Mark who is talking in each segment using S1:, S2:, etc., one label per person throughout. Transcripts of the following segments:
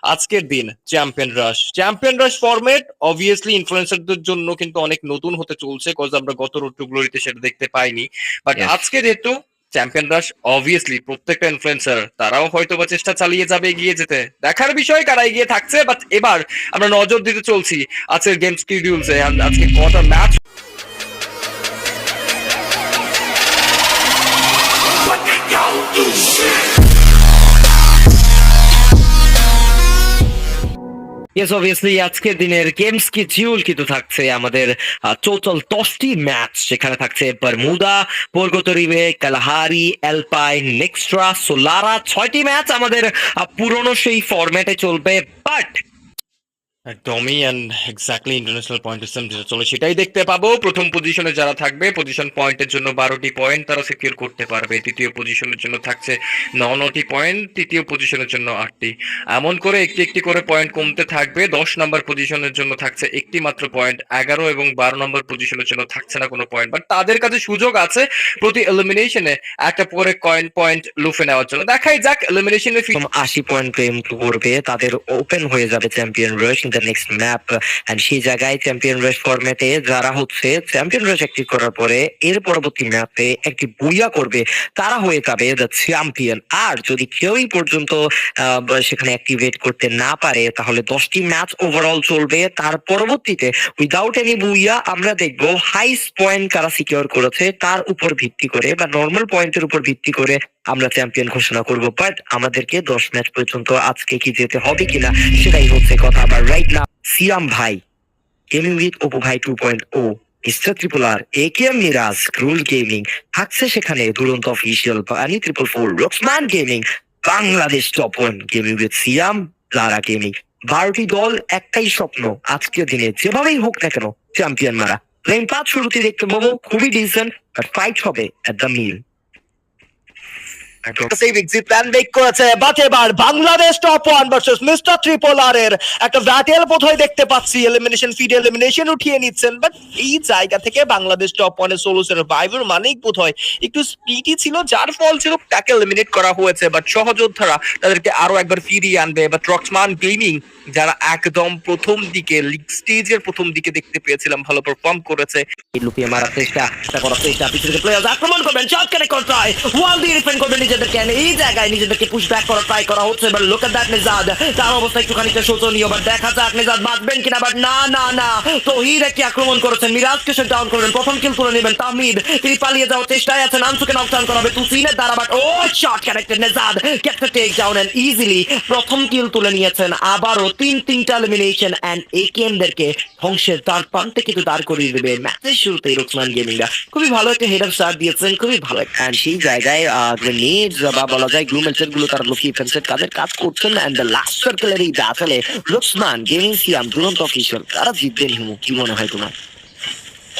S1: আজকের দিন চ্যাম্পিয়ন রাশ format obviously ইনফ্লুয়েন্সারদের জন্য কিন্তু অনেক নতুন হতে চলছে, কজ আমরা গত রোড টু গ্লোরিতে সেটা দেখতে পাইনি। But
S2: Yes.
S1: আজকে যেহেতু চ্যাম্পিয়ন রাশ, অবভিয়াসলি প্রত্যেকটা ইনফ্লুয়েন্সার তারাও হয়তো বা চেষ্টা চালিয়ে যাবে এগিয়ে যেতে। দেখার বিষয় কারা এগিয়ে থাকছে, বাট এবার আমরা নজর দিতে চলছি আজকের গেম শিডিউলসে। আজকে কটা ম্যাচ
S2: ইয়েস, অবভিয়াসলি আজকের দিনের গেমস কি জিউল কিন্তু থাকছে আমাদের টোটাল 10টি ম্যাচ, যেখানে থাকছে বারমুদা, পোর্গোতরিবে, কালাহারি, এলপাইন, নেক্সট্রা, সোলারা। 6টি ম্যাচ আমাদের পুরনো সেই ফরম্যাটে চলবে, বাট
S1: একদমই and exactly international point system যেটা চলে সেটাই দেখতে পাবো। প্রথম পজিশনে যারা থাকবে পজিশন পয়েন্টের জন্য 12টি পয়েন্ট তারা সিকিউর করতে পারবে। দ্বিতীয় পজিশনের জন্য থাকছে 9টি পয়েন্ট, তৃতীয় পজিশনের জন্য 8টি। এমন করে একটি একটি করে পয়েন্ট কমতে থাকবে। 10 নম্বর পজিশনের জন্য থাকছে একটি মাত্র পয়েন্ট, 11 এবং 12 নম্বর পজিশনের জন্য থাকছে না কোনো পয়েন্ট। বাট তাদের কাছে সুযোগ আছে প্রতি এলিমিনেশনে একটা করে পয়েন্ট লুফে নেওয়ার জন্য। দেখাই যাক এলিমিনেশনের
S2: 80 পয়েন্ট ক্লেম করবে, তাদের ওপেন হয়ে যাবে champion rush in the next map. And সেই জায়গায় চ্যাম্পিয়ন রাশ ফরম্যাটে যারা হচ্ছে চ্যাম্পিয়ন রাশ অ্যাক্টিভ করার পরে এর পরবর্তী ম্যাপে একটি বুইয়া করবে, তারা হয়ে যাবে দ্য চ্যাম্পিয়ন। আর যদি কেউই পর্যন্ত সেখানে অ্যাক্টিভেট করতে না পারে, তাহলে 10টি ম্যাচ ওভারঅল চলবে। তার পরবর্তীতে উইদাউট এনি বুইয়া আমরা দেখবো হাইস্ট পয়েন্ট কারা সিকিউর করেছে তার উপর ভিত্তি করে বা নর্মাল পয়েন্টের উপর ভিত্তি করে আমরা চ্যাম্পিয়ন ঘোষণা করব। বাট আমাদেরকে 10 ম্যাচ পর্যন্ত আজকে কি যেতে হবে কিনা সেটাই হচ্ছে কথা। আবার রাইট নাও সিয়াম ভাই, গেমিং উইথ অপু ভাই 2.0, mister triple R, AKM Miraj, rule gaming থাকছে সেখানে, Duranta official, Bunny 444, Roxman gaming, Bangladesh top 1, gaming with Siam, Lara gaming. 12টি দল, একটাই স্বপ্ন আজকের দিনে যেভাবেই হোক না কেন চ্যাম্পিয়ন মারা। প্লেন পাঁচ শুরুতে দেখতে পাবো খুবই ডিসেন্ট, বাট ফাইট হবে at the mill.
S3: Save exit plan make করেছে, বাট এবার Bangladesh top 1 versus mister triple R এর একটা ব্যাটেল বোধহয় দেখতে পাচ্ছি। এলিমিনেশন ফিড এলিমিনেশন উঠিয়ে নিচ্ছেন, বাট এই জায়গা থেকে বাংলাদেশ টপ 1 এর সোলো সার্ভাইভার মানেই বোধহয় একটু স্পিডি ছিল, যার ফল ছিল তাকে এলিমিনেট করা হয়েছে। বাট সহযোদ্ধারা তাদেরকে আরো একবার ফিরিয়ে আনবে। বাট রক্সমান গেমিং, যারা একদম প্রথম দিকে লিগ স্টেজের প্রথম দিকে দেখতে পেয়েছিলাম ভালো পারফর্ম করেছে,
S2: লুকিয়ে মারার চেষ্টা করার চেষ্টা, পিছনে থেকে প্লেয়ার আক্রমণ করবেন, শট কানেক্ট করতে হয়, ওয়াল দিয়ে ডিফেন্ড করবেন নিজেদেরকে। এই জায়গায় নিজেদেরকে পুশ ব্যাক করার ট্রাই করা হচ্ছে। এবার লোক এট দ্যাট নিজাদ, তার অবস্থা একটু খানিকটা শোচনীয়। বাট দেখা যাক নিজাদ বাঁচবেন কিনা। বাট না না না, তহির একটি আক্রমণ করেছেন, মিরাজকে শট ডাউন করবেন, প্রথম কিল তুলে নেবেন তাহমিদ, তিনি পালিয়ে যাওয়ার চেষ্টায় আছেন, আনসুকে নকডাউন করা হবে তুসিনের দ্বারা। বাট ও shot connected, Nijad gets the take down and easily প্রথম কিল তুলে নিয়েছেন। আবারও তিনটা এলিমিনেশন এন্ড একেএম দেরকে ধ্বংসের তার প্রান্তে কিন্তু দাঁড় করিয়ে দেবে। ম্যাচের শুরুতেই রোকসমান গেমিংরা খুবই ভালো একটা হেড অফ স্টার্ট দিয়েছেন, খুবই ভালো। এন্ড সেই জায়গায় গ্রেনেডস বা বলা যায় গ্লু মেলসেট গুলো তারা লুকিয়ে ফেলছে, তাদের কাজ করছেন। এন্ড দ্য লাস্ট সার্কেলের এই ব্যাটলে রোকসমান গেমিং, সিয়াম, দুরন্ত অফিসিয়াল তারা জিতবেন। হিমু, কি মনে হয় তোমার?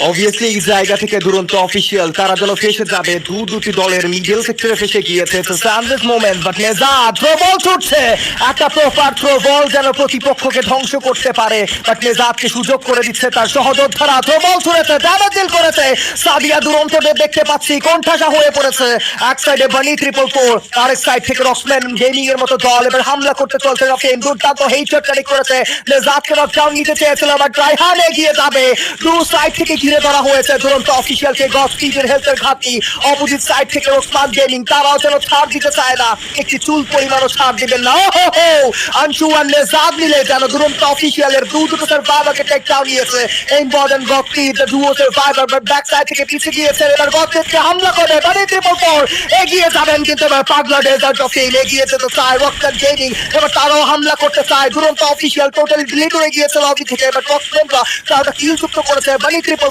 S3: অবভিয়াসলি এই জায়গা থেকে দুরন্ত অফিসিয়াল তারা যেন ফেসে যাবে, দুটি দলের মিডল সেক্টরে ফেসে গিয়েছে। মোমেন্ট, বাট নেজাদ থ্রো বল ছুটছে, একটা প্রপার থ্রো বল যেন প্রতিপক্ষকে ধ্বংস করতে পারে। বাট নেজাদকে সুযোগ করে দিচ্ছে তার সহযোদ্ধারা, থ্রো বল ছুড়েছে, ড্যামেজ ডিল করেছে। সাদিয়া দুরন্তদের দেখতে পাচ্ছি কোণঠাসা হয়ে পড়েছে। এক সাইডে বানি 444, আরেক সাইড থেকে রক্সম্যান গেমিং এর মতো দল এবার হামলা করতে চলছে। রকেন দুর্দান্ত হেডশট কানেক্ট করেছে, নেজাদকে নকডাউন নিতে চেয়েছিল, বাট রায়হান এগিয়ে যাবে। দু সাইড থেকে ঘিরে ধরা হয়েছে দুরন্ত অফিসিয়ালকে, গস স্পিডের হেলথের ঘাটতি। অপোজিট সাইড থেকে রোকসমান গেমিং, তারাও যেন ছাড় দিতে চায় না, একটি চুল পরিমাণও ছাড় দিবেন না। আনসু আর নেজাদ মিলে যেন দুরন্ত অফিসিয়ালের দুটো সার্ভাইভারকে টেক ডাউন নিয়েছে। ইম্পর্টেন্ট গসটি the duo survivor, but back side থেকে পিছিয়ে গিয়েছে। এবার গসকে হামলা করে বানি 444 এগিয়ে যাবেন, কিন্তু এবার পাগলা ডেজার্ট অফ ফেল এগিয়ে যেতে চায় রক্সম্যান গেমিং। এবার তারাও হামলা করতে চায়, দুরন্ত অফিসিয়াল টোটালি ডিলিট হয়ে গিয়েছে লবি থেকে। এবার রক্সম্যানরা তারা কিল যুক্ত করেছে বানি 444,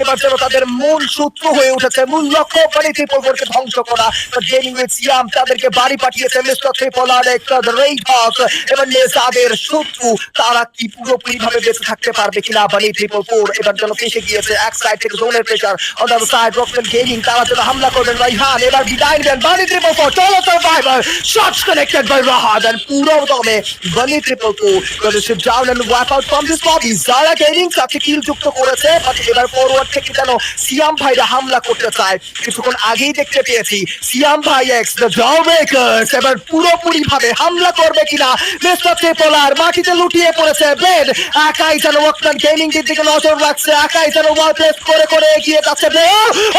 S3: এবার যেন তাদের মূল সূত্র হয়ে উঠেছে, মূল লক্ষ্য বানি 444কে ধ্বংস করা। গেমিং উইথ সিয়াম তাদেরকে বাড়ি পাঠিয়েছে মিস্টার ট্রিপল আর রেড হক। এবার নেজাদের শত্রু তারা কি পুরোপুরি ভাবে বেঁচে থাকতে পারবে কিনা বানি 444 এবার যেন ফেসে গিয়েছে। এক সাইড থেকে জোনের pressure, on the side রক্সম্যান gaming তারা যেন হামলা করবেন। রাইহান এবার বিদায় নেন, বানি 444 চলো survivor, shots connected by Rahad and পুরো দমে বানি 444 going to sit down and wipe out from this lobby. জারা গেমিং সাথে কিল যুক্ত করেছে, বাট এবার ফরওয়ার্ড থেকে যেন সিয়াম ভাইরা হামলা করতে চায়। কিছুক্ষণ আগেই দেখতে পেয়েছি সিয়াম ভাই এক্স দ্য জবেকার্স এবার পুরোপুরি ভাবে হামলা করবে কিনা। মিস্টার ট্রিপলার মাটিতে লুটিয়ে পড়েছে, ব্লেড একাই যেন ওয়াকম্যান গেমিং এর দিকে নজর রাখছে, একাই যেন ওয়াল প্লেস করে করে এগিয়ে যাচ্ছে।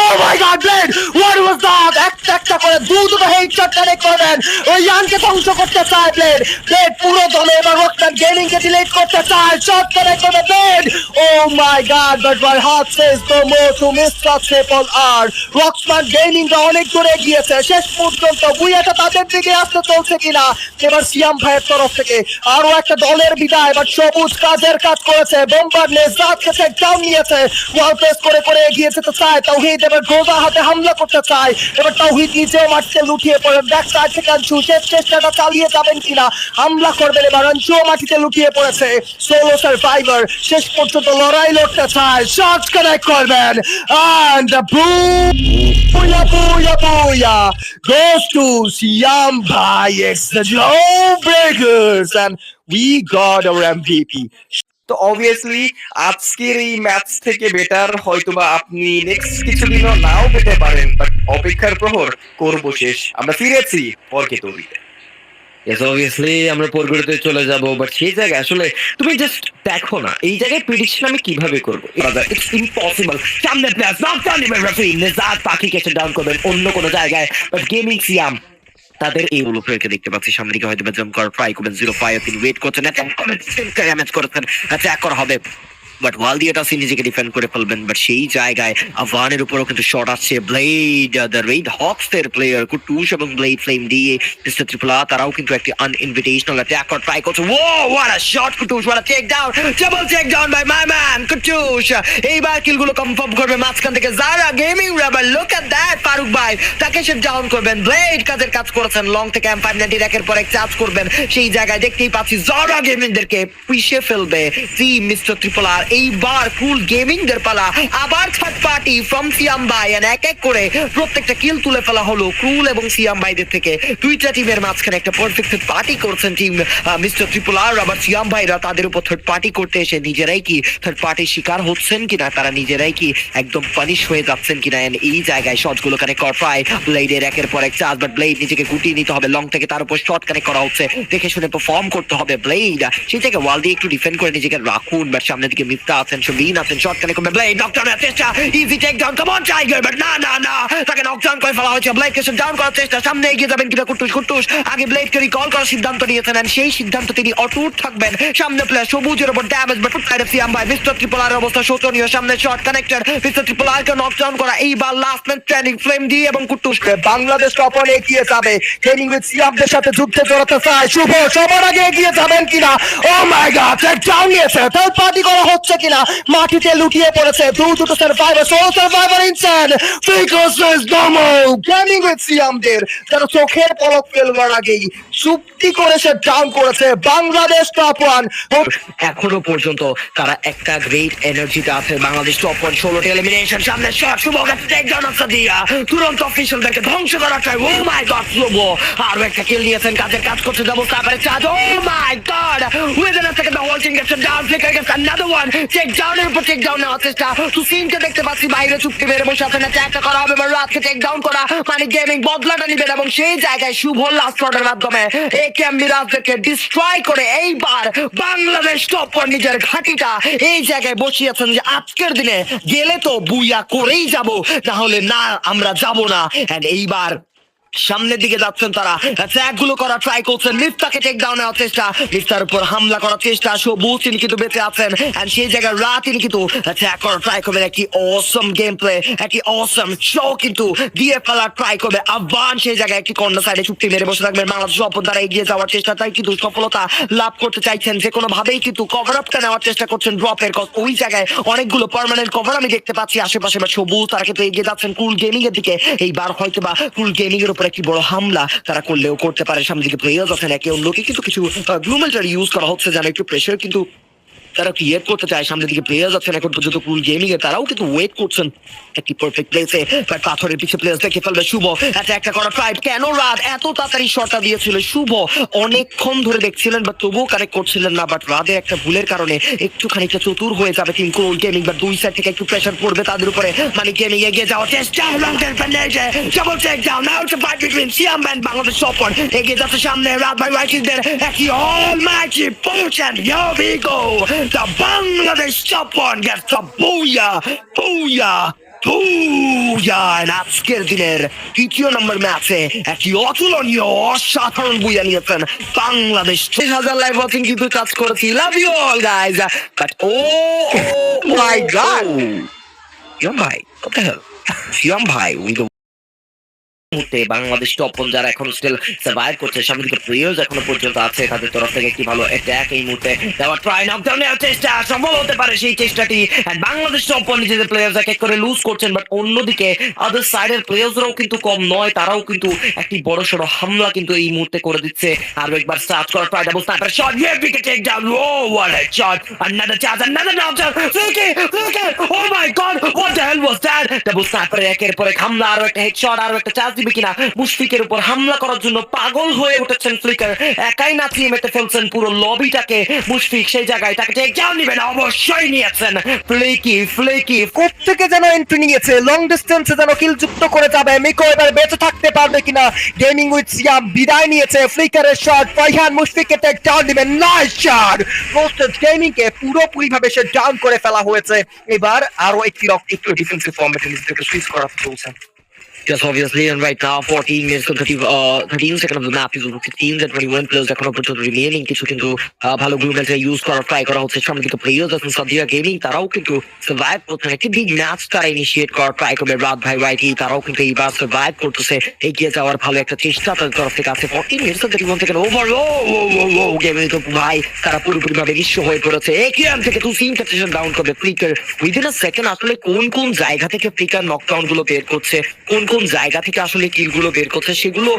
S3: Oh my god Blade, what was that? একটা করে দুটো হেডশট কানেক্ট করবেন, ওই ইয়ানকে ধ্বংস করতে চায় ব্লেড। ব্লেড পুরো দমে এবার ওয়াকম্যান গেমিং কে ডিলিট করতে চায়, শট কানেক্ট করবে blade. Oh my god, but my heart says no more to mister Trippler. Walkman gaming রা অনেক দূরে গিয়েছে, শেষ পর্যন্ত বুয়াটা তাদের দিকে আসতে চলছে কিনা। এবার সিয়াম ভাইয়ের তরফ থেকে আরো একটা দলের বিদায়, বাট সবুজ কাজের কাজ করেছে। বোম্বার নেজাদকে টেক ডাউন নিয়েছে, ওয়াল প্রেস করে করে এগিয়ে যেতে চায় তাওহিদ, এবার গোজা হাতে হামলা করতে চায়। এবার তাওহিদ নিজেও মাটিতে লুটিয়ে পড়ে, ব্যাক সাইড থেকে আনছু শেষ চেষ্টাটা চালিয়ে যাবেন কিনা, হামলা করবেন। এবার আনছুও মাটিতে লুটিয়ে পড়েছে, সোলো সার্ভাইভার শেষ পর্যন্ত লড়াই লড়তে চায়, শট কানেক্ট করবেন and booyah booyah booyah goes to Siam Bhai. It's the Jawbreakers and we got our MVP. তো অবভিয়াসলি আজকের এই ম্যাচ থেকে বেটার হয়তোবা আপনি নেক্সট কিছুদিনও নাও পেতে পারেন, বাট অপেক্ষার প্রহর করব শেষ। আমরা ফিরেছি পরকে তৈরিতে।
S2: Yes, obviously আমরা পরবর্তীতে চলে যাব, বাট সেই জায়গায় আসলে তুমি জাস্ট দেখো না এই জায়গায় প্রেডিকশন আমি কিভাবে করব। It's impossible. সামনে প্লেয়ার নক ডাউন দিবেন রেফারি, নেজাদ পাখিকে ডাউন করবেন অন্য কোনো জায়গায়, বাট গেমিং সিয়াম তাদের এই গুলো প্লেয়ারকে দেখতে পাচ্ছি সামনে দিকে হয়তো জাম্প করার ট্রাই করবেন। 05 তিনি ওয়েট করছেন, ড্যামেজ করছেন, অ্যাটাক করা হবে, বাট ওয়াল দিয়ে টাসি নিজেকে ডিফেন্ড করে ফেলবেন। বাট সেই জায়গায় আফগানের উপরও কিন্তু শট আসছে। ব্লেড দ্য রেড হকস এর প্লেয়ার কুটুস এবং ব্লেড ফ্লেম দিয়ে মিস্টার ত্রিপুলা তারাও কিন্তু একটি আনইনভিটেশনাল অ্যাটাক করার ট্রাই করছে। Oh what a shot Kutus, what a take down, double take down by my man Kutus. এইবার কিলগুলো কনফার্ম করবে মাঝখান থেকে জারা গেমিং রাবার। লুক এট দ্যাট, ফারুক ভাই তাকে সে ডাউন করবেন। ব্লেড কাজের কাজ করেছেন, লং থেকে M590 একের পর এক চার্জ করবেন। সেই জায়গায় দেখতেই পাচ্ছি জারা গেমিং দেরকে পিছিয়ে ফেলবে টিম মিস্টার ত্রিপুলার। এইবার কুল গেমিং দের পালা, আবার থার্ড পার্টি ফ্রম সিয়াম ভাই, এক এক করে প্রত্যেকটা কিল তুলে ফেলা হলো কুল এবং সিয়াম ভাইদের থেকে। দুইটা টিমের মাঝখানে একটা পারফেক্ট থার্ড পার্টি করছেন টিম মিস্টার ত্রিপুলার। আবার সিয়াম ভাইরা তাদের উপর থার্ড পার্টি করতে এসে নিজেরাই কি থার্ড পার্টির শিকার হচ্ছেন কিনা, তারা নিজেরাই কি একদম পানিশ হয়ে যাচ্ছেন কিনা। এই জায়গায় শটগুলো কানেক্ট করা প্রায় ব্লেডের একের পর এক চার্জ, বাট ব্লেড নিজেকে গুটিয়ে নিতে হবে লং থেকে, তার উপর শট কানেক্ট করা হচ্ছে, দেখে শুনে পারফর্ম করতে হবে ব্লেড। সেই জায়গায় ওয়াল দিয়ে একটু ডিফেন্ড করে নিজেকে রাখুন, বাট সামনের দিকে মিফতা আছেন, শবিন আছেন, শট কানেক্ট করবে ব্লেড, নকডাউনের চেষ্টা, easy take down, come on tiger, but না না না তাকে নকডাউন করে ফেলা হয়েছে। ব্লেডকে ডাউন করার চেষ্টা, সামনে এগিয়ে যাবেন কিনা কুটুস। কুটুস আগে ব্লেডকে রিকল করার সিদ্ধান্ত নিয়েছেন, and সেই সিদ্ধান্ত তিনি অটুট থাকবেন। সামনে প্লেয়ার সবুজের উপর ড্যামেজ, বাট সিয়াম ভাই মিস্টার ত্রিপুলার অবস্থা শোচনীয়। সামনে শট কানেক্টেড, মিস্টার ত্রিপুলারকে নকডাউন করা। এইবার লাস্ট ম্যাচ ট্রেনিং ফ্লেম দিয়ে এবং কুটুস বাংলাদেশ টপন এগিয়ে যাবে। ট্রেনিং উইথ সিয়ামদের সাথে যুদ্ধে জড়াতে চায় শুভ, সবার আগে এগিয়ে যাবেন কিনা। Oh my god, take down নিয়েছে, থার্ড পার্টি করা হচ্ছে কিনা, মাটিতে লুটিয়ে পড়েছে দুটো সার্ভাইভার, সোলো সার্ভাইভার ইনসাইড ফিকাস ইজ নরমাল। ট্রেনিং উইথ সিয়ামদের যারা চোখের পলক ফেলবার আগেই চুক্তি করে সে ডাউন করেছে বাংলাদেশ টপ ওয়ান। এখনো পর্যন্ত তারা একটা গ্রেট এনার্জিতে আছে বাংলাদেশ টপ ওয়ান। 16টি এলিমিনেশন, সামনে shot, Shuvo take down of Sadia, তুরন্ত অফিশিয়ালদেরকে ধ্বংস করা চাই। ও মাই গড, শুভ আরো একটা কিল নিয়েছেন, কাজের কাজ করতে যাবো তারপরে charge. Oh my god, within a second the whole team gets down, flicker gets another one, take ডাউনের উপর টেক ডাউন নেওয়ার চেষ্টা। সুসিনকে দেখতে পাচ্ছি বাইরে চুপটি মেরে বসে আছেন, অ্যাটাকটা করা হবে, এবার রাতকে টেক ডাউন করা মানে গেমিং বদলাটা নিবেন, এবং সেই জায়গায় শুভ লাস্ট শটের মাধ্যমে একেএম মিরাজকে ডিস্ট্রয় করে এইবার বাংলাদেশ টপ ওয়ান নিজের ঘাঁটিটা এই জায়গায় বসিয়েছেন যে আজকের দিনে গেলে তো বুইয়া করেই যাব, তাহলে না আমরা যাব না। এন্ড এইবার সামনের দিকে যাচ্ছেন তারা, অ্যাটাক গুলো করা ট্রাই করছেন, মিফতাকে টেক ডাউন নেওয়ার চেষ্টা, মিফতার উপর হামলা করার চেষ্টা। সবুজ তিনি কিন্তু বেঁচে আছেন, এন্ড সেই জায়গায় রাত তিনি কিন্তু অ্যাটাক করার ট্রাই করবেন। একটি অসম গেম প্লে, একটি অসম শো কিন্তু দিয়ে ফেলার ট্রাই করবে আফগান। সেই জায়গায় একটি কর্নার সাইডে চুপটি মেরে বসে থাকবেন। বাংলাদেশ অপর দ্বারা এগিয়ে যাওয়ার চেষ্টা, তাই কিন্তু সফলতা লাভ করতে চাইছেন, যে কোনো ভাবেই কিন্তু কভার আপটা নেওয়ার চেষ্টা করছেন ড্রপের। ওই জায়গায় অনেকগুলো পার্মানেন্ট কভার আমি দেখতে পাচ্ছি আশেপাশে, বা সবুজ তারা কিন্তু এগিয়ে যাচ্ছেন কুল গেমিং এর দিকে। এইবার হয়তো বা কুল গেমিং এর উপর একটি বড় হামলা তারা করলেও করতে পারে। সামনে দিকে প্লেয়ার্স আছেন একে অন্যকে কিন্তু কিছু গ্লুমেল্টার ইউজ করা হচ্ছে, যেন একটু প্রেশার কিন্তু তারা ক্রিয়েট করতে চায়, সামনের দিকে প্লেয়ার যাচ্ছেন এখন পর্যন্ত কুল গেমিং এ, তারাও কিন্তু ওয়েট করছেন একটি পারফেক্ট প্লেসে, বাট পাথরের পিছে প্লেয়ার দেখে ফেলবে শুভ। একটা করা ট্রাই, কেন রাত এত তাড়াতাড়ি শটটা দিয়েছিল শুভ, অনেকক্ষণ ধরে দেখছিলেন বাট তবুও কানেক্ট করছিলেন না, বাট রাদের একটা ভুলের কারণে একটু খানিকটা চতুর হয়ে যাবে টিম কুল গেমিং, বাট দুই সাইড থেকে একটু প্রেসার পড়বে তাদের উপরে। মানে গেমিং এগিয়ে যাওয়ার চেষ্টা, double take down, now it's a fight between Siam and Bangladesh টপর, এগিয়ে যাচ্ছে সামনে রাত ভাই ওয়াইটিদের একটি almighty push and here we go, the Bangladesh টপর গেটস দ্য বুয়া বুয়া বুয়া। আজকের দিনের তৃতীয় নম্বর ম্যাচে একটি অতুলনীয় অসাধারণ বুয়া নিয়েছেন বাংলাদেশ। 6,000 লাইভ ওয়াচিং কিন্তু টাচ করেছি, love you all guys, but oh my god, Shiyam ভাই what the hell, শিয়াম ভাই উইথ মুহূর্তে বাংলাদেশ টপ যারা এখন স্টিল সার্ভাইভ করছে, সামনে দিকে প্লেয়ার্স এখনো পর্যন্ত আছে, তাদের তরফ থেকে একটি ভালো অ্যাটাক এই মুহূর্তে দেওয়া, ট্রাই নকডাউনের চেষ্টা সফল হতে পারে সেই চেষ্টাটি, এন্ড বাংলাদেশ টপ নিজেদের প্লেয়ার্স এক এক করে লুজ করছেন, বাট অন্যদিকে আদার সাইডের প্লেয়ার্সরাও কিন্তু কম নয়, তারাও কিন্তু একটি বড়সড় হামলা কিন্তু এই মুহূর্তে করে দিচ্ছে। আর একবার স্টার্ট করা try, double sniper shot, yeah wicket take down, oh what a shot, another chance, another knockdown, look, oh my god, what the hell was that, double sniper একের পর এক হামলা, আর একটা হেডশট, আর একটা চান্স দিবে কিনা, মুশফিকের উপর হামলা করার জন্য পাগল হয়ে উঠেছেন ফ্লিকার, একাই নাচিয়ে মেতে ফেলছেন পুরো লবিটাকে মুশফিক, সেই জায়গায় তাকে টেক ডাউন নেবেন, অবশ্যই নিয়েছেন ফ্লেকি
S3: কোপ থেকে যেন এন্ট্রি নিয়েছে, লং ডিস্টেন্সে যেন কিল যুক্ত করে যাবে, মিকো এবার বেঁচে থাকতে পারবে কিনা, গেমিং উইথ সিয়াম বিদায় নিয়েছে, ফ্লিকারের শট, ফাইহান মুশফিককে টেক ডাউন দিবেন, নাইস শট, রোস্টেড গেমিং কে পুরোপুরি ভাবে সে ডাউন করে ফেলা হয়েছে। এবার আরো একটু ডিফেন্সিভ ফর্মেটে নিজেকে সুইচ করা চলছে।
S2: Yes, obviously, and right now 14 minutes to 13 seconds of the map is over 15 and 21 players এখনো পর্যন্ত রিমেইনিং, কিছু কিন্তু ভালো গ্রুপে ইউজ করা ট্রাই করা হচ্ছে, সামনে দিকে প্লেয়ার্স আছেন সাদিয়া গেমিং, তারাও কিন্তু সার্ভাইভ করছেন, একটি বিগ ম্যাচ তারা ইনিশিয়েট করার ট্রাই করবে, রাত ভাই ওয়াইটি তারাও কিন্তু এইবার সার্ভাইভ করতেছে, এগিয়ে যাওয়ার ভালো একটা চেষ্টা তাদের তরফ থেকে আছে। 14 মিনিটস of 31 সেকেন্ড ওভার, ও গেমিং তো ভাই তারা পুরোপুরি ভাবে নিঃস্ব হয়ে পড়েছে, একিয়ান থেকে টু সিম স্টেশন ডাউন করবে ফ্লিকার উইদিন আ সেকেন্ড। আসলে কোন জায়গা থেকে ফ্লিকার নকডাউন গুলো বের করছে, কোন জায়গা থেকে আসলে কিল গুলো বের করছে সেগুলো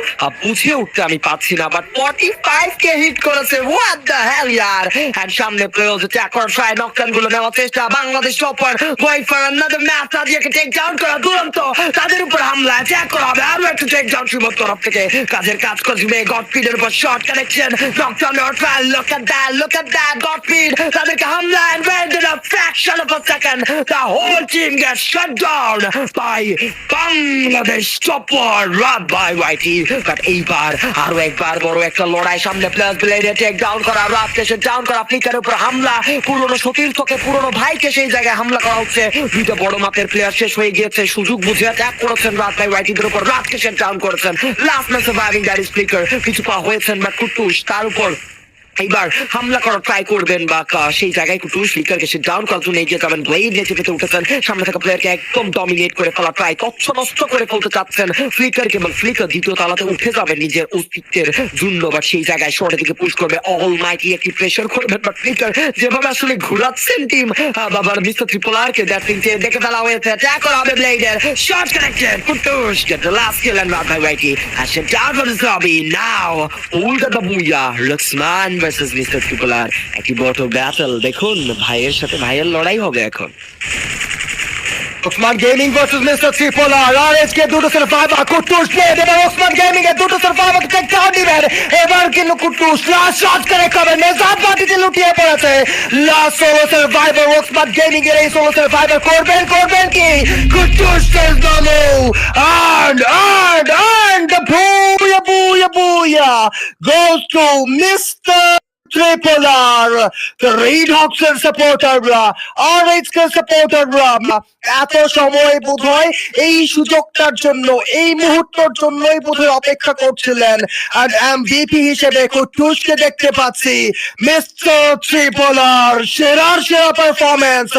S2: বুঝে উঠতে আমি পাচ্ছি না, বাট 45 কে হিট করেছে, হোয়াট দ্য হেল ইয়ার, এন্ড সামনে প্লেয়ার্স অ্যাটাক করার ট্রাই, নকডাউন গুলো নেওয়ার চেষ্টা, Bangladesh topper going for another match, তাদেরকে টেক ডাউন করা দুরন্ত, তাদের উপর হামলা অ্যাটাক করা হবে, আরো একটা টেক ডাউন শুভর তরফ থেকে কাজের কাজ করবে, গডফিডের উপর শর্ট কানেকশন, নকডাউন নেওয়ার ট্রাই, লুক এট দ্যাট গডফিড, তাদেরকে হামলা, and within a fraction of a second the whole team gets shut down by Bangladesh topper রাত বাই ওয়াইটি। বাট এইবার আরো একবার বড় একটা লড়াই, সামনে প্লেয়ার ব্লেডে টেক ডাউন করা, রাতকে সে ডাউন করা, ফ্লিকারের উপর হামলা, পুরনো সতীর্থকে পুরনো ভাইকে সেই জায়গায় হামলা করা হচ্ছে, দুইটা বড় মাপের প্লেয়ার শেষ হয়ে গিয়েছে, সুযোগ বুঝে অ্যাটাক করেছেন রাত বাই ওয়াইটিদের উপর, রাতকে সে ডাউন করেছেন, last match surviving that is flicker, কিছু পা হয়েছেন বাট কুটুস তার উপর এইবার হামলা করার ট্রাই করবেন, বা সেই জায়গায় কুটুস ফ্লিকারকে সে ডাউন করার জন্য এগিয়ে যাবেন, ব্লেড নেচে পেতে উঠেছেন, সামনে থাকা প্লেয়ারকে একদম ডমিনেট করে ফেলা ট্রাই, তৎস নষ্ট করে ফেলতে চাচ্ছেন ফ্লিকারকে, এবং ফ্লিকার দ্বিতীয় তালাতে উঠে যাবেন নিজের অস্তিত্বের জন্য, বা সেই জায়গায় শর্টের দিকে পুশ করবে, অলমাইটি একটি প্রেসার করবেন, বাট ফ্লিকার যেভাবে আসলে ঘুরাচ্ছেন টিম বাবার মিস্টার ট্রিপলারকে, দ্যাট থিংকে দেখে ফেলা হয়েছে, অ্যাটাক করা হবে ব্লেডের, short connected, Kutus get the last kill and রাত by YT has say down for this lobby now, উল্টা দ্য বুয়া লক্সমান ভার্সেস মিস্টার ট্রিপলার, একটি বড় ব্যাটল, দেখুন ভাইয়ের সাথে ভাইয়ের লড়াই হবে এখন।
S3: ওসমান গেমিং ভার্সেস মিস্টার ট্রিপলার, আরএস কে দুটো সার্ভাইভার, কুটুস প্লেড, এবার ওসমান গেমিং এর দুটো সার্ভাইভার টেক ডাউন দিবেন, এবার কিন্তু কুটুস লাস্ট শট করে কভার, মেজাদ মাটিতে লুটিয়ে পড়েছে, last solo survivor Osman gaming এর, এই সোলো সার্ভাইভার করবেন কি, Kutus tells no and the booyah goes to Mr. Tripolar, the Red Hawks এর সাপোর্টাররা, অরেঞ্জ এর সাপোর্টাররা এত সময় বোধহয় এই সুযোগটার জন্য, এই মুহূর্তের জন্যই বোধহয় অপেক্ষা করছিলেন, আর এমভিপি হিসেবে কুটুসকে দেখতে পাচ্ছি, মিস্টার ট্রিপলার সেরা পারফরম্যান্স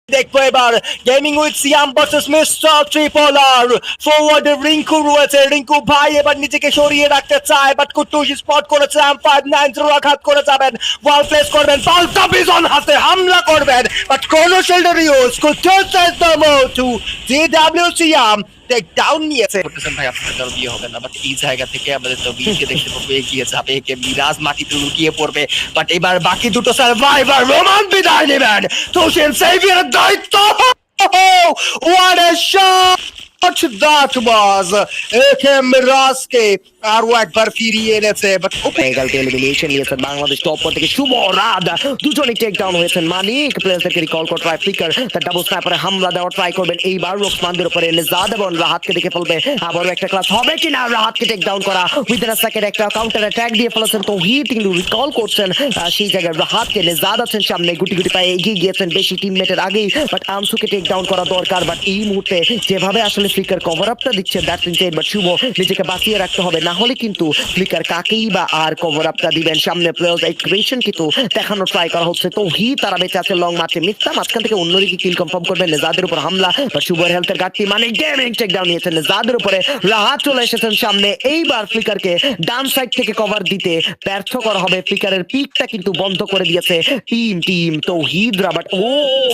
S3: দেখবো এবার, gaming with Siam versus mister ট্রিপলার, ফরওয়ার্ডে রিঙ্কু রয়েছে, রিঙ্কু ভাই এবার নিজেকে সরিয়ে রাখতে চায়, বাট কুটুস স্পট করেছে, M590 আঘাত করে যাবেন, ওয়াল প্লেস করবেন, পাল্টা বিজন হাতে হামলা করবেন, বাট কোন shelter use, Kutus says no more to DW Siam, take down নিয়েছে।
S4: করতেছেন ভাই আপনার দ্বারা বিয়ে হবে না, বাট এই জায়গা থেকে আমাদের তো বিয়েকে দেখতে পাবো এগিয়ে যাবে, একে মিরাজ মাটিতে লুকিয়ে পড়বে,
S3: বাট এবার বাকি দুটো সার্ভাইভার রোমান বিদায় নেবেন, তোষেন সেভিয়ারের দায়িত্ব। What a shot that was! একে মিরাজকে আরো একবার ফিরিয়ে এনেছে, বাট
S2: পেনাল্টি এলিমিনেশন নিয়েছেন বাংলাদেশ টপ পয়েন্ট থেকে শুভ রাত, দুজনেই টেক ডাউন হয়েছেন। মানিক প্লেয়ারদেরকে রিকল করে ট্রাই ফ্লিকার তার ডাবল স্ন্যাপারে হামলা দেওয়ার ট্রাই করবেন, এইবার রোকমানদের উপরে নেজাদ এবং রাহাতকে দেখে ফেলবে। আবারও একটা ক্লাস হবে কিনা রাহাতকে টেক ডাউন করা, উইদিন আ সেকেন্ড একটা কাউন্টার অ্যাটাক দিয়ে ফেলেছেন তৌহিদ, কিন্তু রিকল করছেন সেই জায়গায় রাহাতকে। নেজাদ আছেন সামনে, গুটি গুটি পায়ে এগিয়ে গিয়েছেন বেশি টিমমেটের আগেই, বাট আনসুকে টেক ডাউন করা দরকার। বাট এই মুহূর্তে যেভাবে আসলে ফ্লিকার কভার আপটা দিচ্ছে দ্যাট ইনটেন, বাট শুভ নিজেকে বাঁচিয়ে রাখতে হবে, না হলে কিন্তু ফ্লিকার কাকেই বা আর কভার আপটা দিবেন। সামনে প্লেয়ার্স এক্সপ্রেশন কিন্তু দেখানোর ট্রাই করা হচ্ছে, তো হি তারা বেঁচে আছে লং মার্চে। মিথ্যা মাঝখান থেকে অন্যদিকে কিল কনফার্ম করবেন, নেজাদের উপর হামলা, বাট শুভর হেলথের ঘাটতি, মানে গেমিং টেক ডাউন নিয়েছেন নেজাদের উপরে। রাহাত চলে এসেছেন সামনে, এইবার ফ্লিকারকে ডান সাইড থেকে কভার দিতে ব্যর্থ করা হবে। ফ্লিকারের পিকটা কিন্তু বন্ধ করে দিয়েছে টিম তৌহিদরা, বাট ও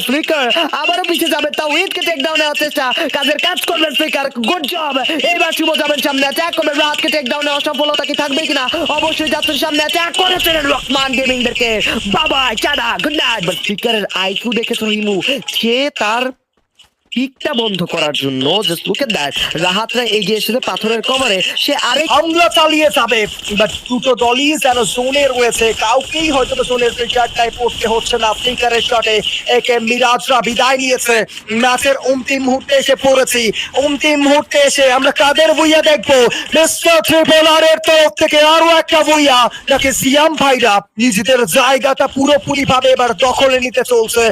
S2: ফ্লিকার আবারও পিছিয়ে যাবে, তাওহিদকে টেক ডাউন নেওয়ার চেষ্টা, কাজের কাজ করবেন ফ্লিকার, গুড জব। এইবার শুভ যাবেন সামনে, অ্যাটাক করবেন, রাহাতকে টেক ডাউনে অসফলতা কি থাকবে কিনা, অবশ্যই যাচ্ছেন সামনে, অ্যাটাক করেছেন রহমান গেমিংদেরকে, বাবা চাডা গুড নাইট। বাট ফ্লিকারের আইকিউ দেখেছো হিমু, সে তার পিকটা বন্ধ করার জন্য জাস্ট লুক এট দ্যাট, রাহাতরা এগিয়ে এসেছে পাথরের কভারে, সে আরেক
S3: হামলা চালিয়ে যাবে, বাট দুটো দলই যেন জোনে রয়েছে, কাউকেই হয়তো জোনের ফিচারটাই পড়তে হচ্ছে না। ফ্লিকারের শটে একে মিরাজরা বিদায় নিয়েছে। ম্যাচের অন্তিম মুহূর্তে এসে পড়েছি, অন্তিম মুহূর্তে এসে আমরা কাদের বুইয়া দেখবো? মিস্টার ট্রিপলারের তরফ থেকে আরো একটা বুইয়া, নাকি সিয়াম ভাইরা নিজেদের জায়গাটা পুরোপুরি ভাবে এবার দখলে নিতে চলছে।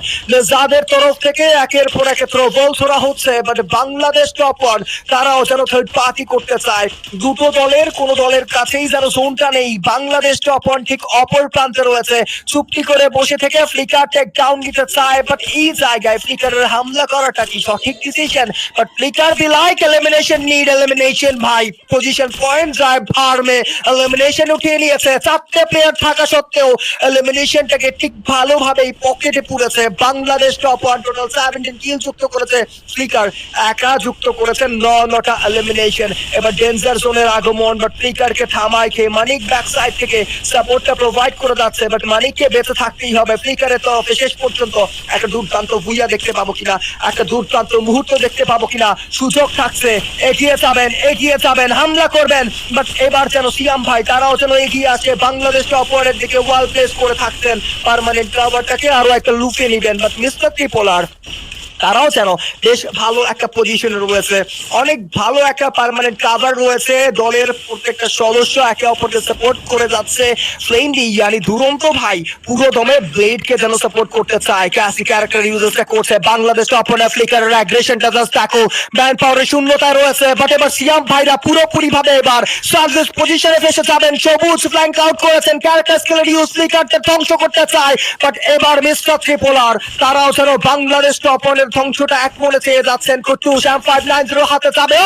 S3: যাদের তরফ থেকে একের পর এক থ্রোবল ছোড়া হচ্ছে, বাট বাংলাদেশ টপ ওয়ান তারাও যেন থার্ড পার্টি করতে চায়। দুটো দলের কোনো দলের কাছেই যেন জোনটা নেই, বাংলাদেশ টপ ওয়ান ঠিক অপর প্রান্তে রয়েছে, চুপটি করে বসে থেকে ফ্লিকার টেক ডাউন নিতে চায়। বাট এই জায়গায় ফ্লিকারের হামলা করাটা কি সঠিক decision? But flicker be like elimination, need elimination ভাই, পজিশন পয়েন্ট ড্রাইভ ফার্মে এলিমিনেশন উঠিয়ে নিয়েছে। চারটে প্লেয়ার থাকা সত্ত্বেও এলিমিনেশনটাকে ঠিক ভালোভাবেই পকেটে পুরেছে বাংলাদেশ টপ ওয়ান। টোটাল 17 কিল যুক্ত করেছে ফ্লিকার, একা যুক্ত করেছে 9টা এলিমিনেশন। এবার ডেঞ্জার জোনের আগমন, বাট ফ্লিকারকে থামায় খেয়ে মানিক ব্যাক সাইড থেকে সাপোর্টটা প্রোভাইড করে যাচ্ছে, বাট মানিককে বেঁচে থাকতেই হবে। ফ্লিকারের তরফে শেষ পর্যন্ত একটা দুর্দান্ত ভুইয়া দেখতে পাবো কিনা, একটা দুর্দান্ত মুহূর্ত দেখতে পাবো কিনা, সুযোগ থাকছে, এগিয়ে যাবেন, হামলা করবেন। বাট এবার যেন সিয়াম ভাই তারাও যেন এগিয়ে আসে বাংলাদেশ অপরের দিকে, ওয়াল প্লেস করে থাকছেন, পার্মানেন্ট কাভারটাকে আরো একটা লুফে নিবেন। বাট মিস্টার ট্রিপলার তারাও যেন বেশ ভালো একটা পজিশনে রয়েছে, অনেক ভালো একটা পার্মানেন্ট কাভার রয়েছে, দলের প্রত্যেকটা সদস্য একে অপরকে সাপোর্ট করে যাচ্ছে। ফ্লেন্ডি ইয়ানি দুরন্ত ভাই পুরো দমে ব্লেডকে যেন সাপোর্ট করতে চায়, ক্লাসিক ক্যারেক্টার ইউজেসটা করছে বাংলাদেশ অপোনেন্ট। ফ্লিকারের অ্যাগ্রেশনটা জাস্ট দেখো, ম্যান পাওয়ারের শূন্যতায় রয়েছে, বাট এবার সিয়াম ভাইরা পুরোপুরি ভাবে এবার সার্ভিস পজিশনে ফেসে যাবেন। সবুজ ফ্ল্যাঙ্ক আউট করেছেন, ক্যারেক্টার স্কিলের ইউজ ফ্লিকারকে ধ্বংস করতে চায়, বাট এবার মিস্টার ট্রিপলার তারাও যেন বাংলাদেশ অপোনেন্ট ধ্বংসটা এক মনে চেয়ে যাচ্ছেন। কুটুস M590 হাতে যাবে,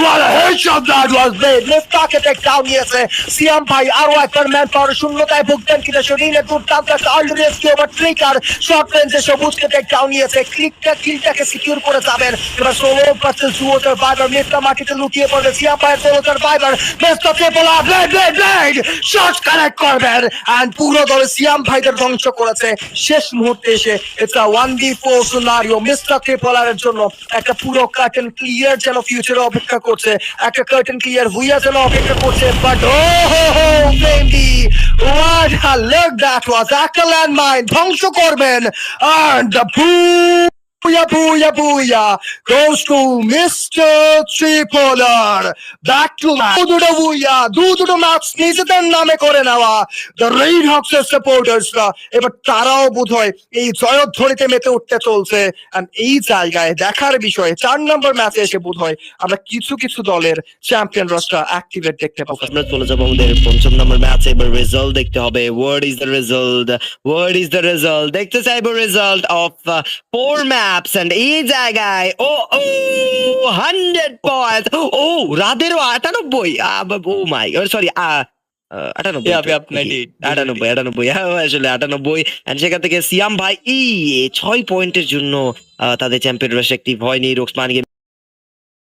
S3: what a headshot that was made, মিস্টারকে টেক ডাউন নিয়েছে সিয়াম ভাই। আরো একবার ম্যান পাওয়ার শূন্যতায় ভুগতেন কিনা শরীরে দুর্দান্ত একটা early rescue, but flicker short রেঞ্জে সবুজকে টেক ডাউন নিয়েছে, কিলটাকে সিকিউর করে যাবেন। এবার 16 পার্সেন্ট জুয়োটার বাইবার মিস্টার মাটিতে লুকিয়ে পড়বে, সিয়াম ভাইয়ের 16টার বাইবার মিস্টার ট্রিপলার ব্লেড শট কানেক্ট করবেন, এন্ড পুরো দলে সিয়াম ভাইদের ধ্বংস করেছে শেষ মুহূর্তে এসে। It's a 1v4 scenario, mister ট্রিপলারের জন্য একটা পুরো কার্টেন ক্লিয়ার যেন ফিউচারে অপেক্ষা করছে, একটা কার্টেন ক্লিয়ার হুইয়া যেন অপেক্ষা করছে। But baby what a look that was, একটা ল্যান্ডমাইন ধ্বংস করবেন, and the Booyah goes to Mr. Tripolar. Back to দুটো booyah, দুটো ম্যাচ নিজেদের নামে করে নেওয়া দ্য রেড হক্সের সাপোর্টার্সরা। এবার তারাও বোধহয় এই জয়ধ্বনিতে মেতে উঠতে চলছে, and এই জায়গায় দেখার বিষয় 4 নম্বর ম্যাচে এসে বোধহয় আমরা কিছু দলের চ্যাম্পিয়ন রোস্টার অ্যাক্টিভেট দেখতে পাবো।
S2: আমরা চলে যাবো আমাদের 5ম নম্বর ম্যাচে। এবার রেজাল্ট দেখতে হবে, হোয়াট ইজ দ্য রেজাল্ট, দেখতে চাইবো রেজাল্ট অফ 4 ম্যাপস, এন্ড এই জায়গায় 100 পয়েন্ট, রাদেরও 98, ও মাই সরি 98 আসলে 98, এন্ড সেখান থেকে সিয়াম ভাই 6 পয়েন্টের জন্য তাদের চ্যাম্পিয়ন রাশ অ্যাক্টিভ হয়নি। রোকসমান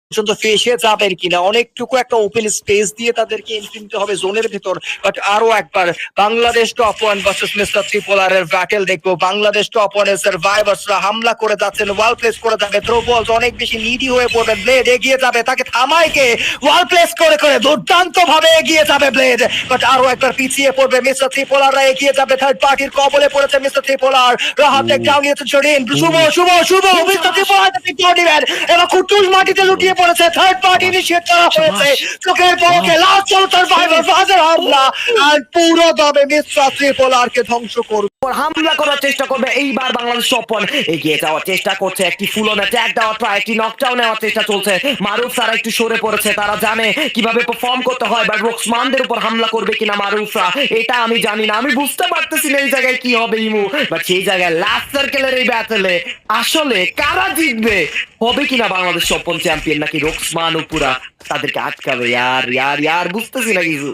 S3: পর্যন্ত ফেসে যাবেন কিনা, অনেকটুকু একটা ওপেন স্পেস দিয়ে তাদেরকে এন্ট্রি নিতে হবে জোনের ভেতর। বাট আরো একবার Bangladesh top one versus mister ত্রিপোলারের ব্যাটেল দেখবো। বাংলাদেশ টপ ওয়ানের সার্ভাইভার্সরা হামলা করে যাচ্ছেন, ওয়াল প্লেস করে যাবে, থ্রো বলস অনেক বেশি নিডি হয়ে পড়বে। ব্লেড এগিয়ে যাবে, তাকে থামায় কে, ওয়াল প্লেস করে করে দুর্দান্ত ভাবে এগিয়ে যাবে ব্লেড। বাট আরো একবার পিছিয়ে পড়বে মিস্টার ত্রিপোলাররা, এগিয়ে যাবে, থার্ড পার্টির কবলে পড়েছে মিস্টার ত্রিপোলার। রাহাত এক ডাউন নিয়েছে শরীন, শুভ শুভ শুভ মিস্টার ত্রিপোলার নিবেন এবার কুটুল মাটিতে লুটিয়ে পড়েছে। থার্ড পার্টি ইনিশিয়েট করা হয়েছে, চোখের পলকে লাস্ট সার্ভাইভার ফাজার হামলা আর পুরো দমে মিস্টার ত্রিপোলারকে ধ্বংস করবে।
S2: হামলা করার চেষ্টা করবে এইবার বাংলাদেশ টপ ওয়ান, এগিয়ে যাওয়ার চেষ্টা করছে, একটি ফুল অন অ্যাটাক দেওয়ার ট্রাই, একটি নকডাউন নেওয়ার চেষ্টা চলছে। মারুফ তারা একটু সরে পড়েছে, তারা জানে কিভাবে পারফর্ম করতে হয়, বাট রোকসমানদের উপর হামলা করবে কিনা মারুফরা এটা আমি জানি না, আমি বুঝতে পারতেছি না এই জায়গায় কি হবে ইমু। বাট সেই জায়গায় লাস্ট সার্কেলের এই ব্যাটেলে আসলে কারা জিতবে, হবে কিনা বাংলাদেশ টপ ওয়ান চ্যাম্পিয়ন নাকি রোকসমান উপরা তাদেরকে আটকাবে? ইয়ার বুঝতেছি না কিছু।